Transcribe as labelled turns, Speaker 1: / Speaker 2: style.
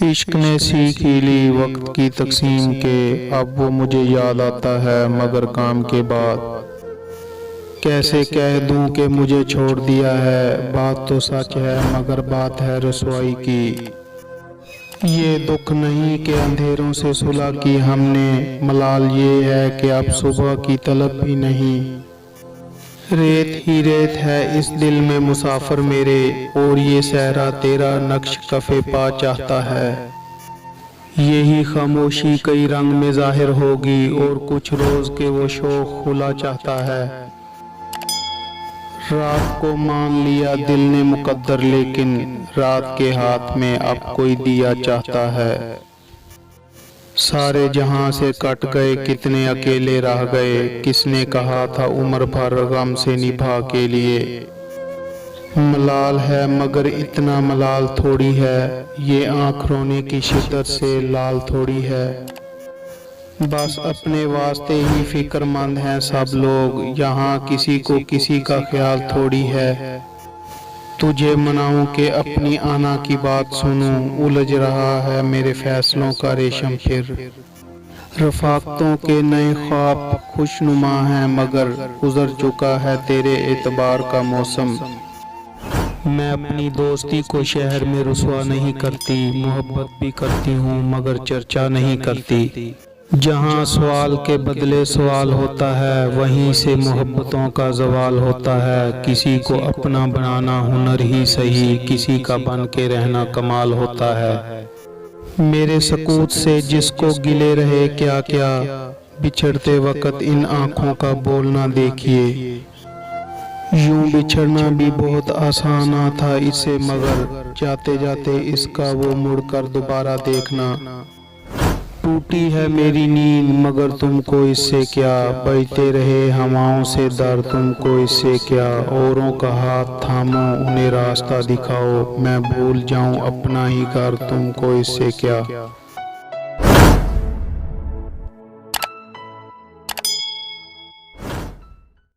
Speaker 1: इश्क ने सीख ही ली वक्त की तकसीम के, अब वो मुझे याद आता है मगर काम के बाद। कैसे कह दूं कि मुझे छोड़ दिया है, बात तो सच है मगर बात है रुसवाई की। ये दुख नहीं कि अंधेरों से सुलह की हमने, मलाल ये है कि अब सुबह की तलब भी नहीं। रेत ही रेत है इस दिल में मुसाफिर मेरे, और ये सहरा तेरा नक्श कफे पा चाहता है। यही खामोशी कई रंग में जाहिर होगी, और कुछ रोज के वो शौक खुला चाहता है। रात को मान लिया दिल ने मुकद्दर, लेकिन रात के हाथ में अब कोई दिया चाहता है। सारे जहां से कट गए कितने अकेले रह गए, किसने कहा था उम्र भर गम से निभा के लिए। मलाल है मगर इतना मलाल थोड़ी है, ये आँख रोने की शिद्दत से लाल थोड़ी है। बस अपने वास्ते ही फिक्रमंद हैं सब लोग, यहाँ किसी को किसी का ख्याल थोड़ी है। तुझे मनाऊं कि अपनी आना की बात सुनूं, उलझ रहा है मेरे फैसलों का रेशम फिर। रफाकतों के नए ख्वाब खुशनुमा हैं मगर गुजर चुका है तेरे एतबार का मौसम। मैं अपनी दोस्ती को शहर में रुसवा नहीं करती, मोहब्बत भी करती हूँ मगर चर्चा नहीं करती। जहाँ सवाल के बदले सवाल होता है, वहीं से मोहब्बतों का जवाल होता है। किसी को अपना बनाना हुनर ही सही, किसी का बन के रहना कमाल होता है। मेरे सकूत से जिसको गिले रहे क्या क्या, बिछड़ते वक्त इन आँखों का बोलना देखिए। यूं बिछड़ना भी बहुत आसान था इससे, मगर जाते जाते इसका वो मुड़कर दोबारा देखना। टूटी है मेरी नींद मगर तुमको इससे क्या, बजते रहे हवाओं से दर तुमको इससे क्या। औरों का हाथ थामो उन्हें रास्ता दिखाओ, मैं भूल जाऊं अपना ही घर तुमको इससे क्या।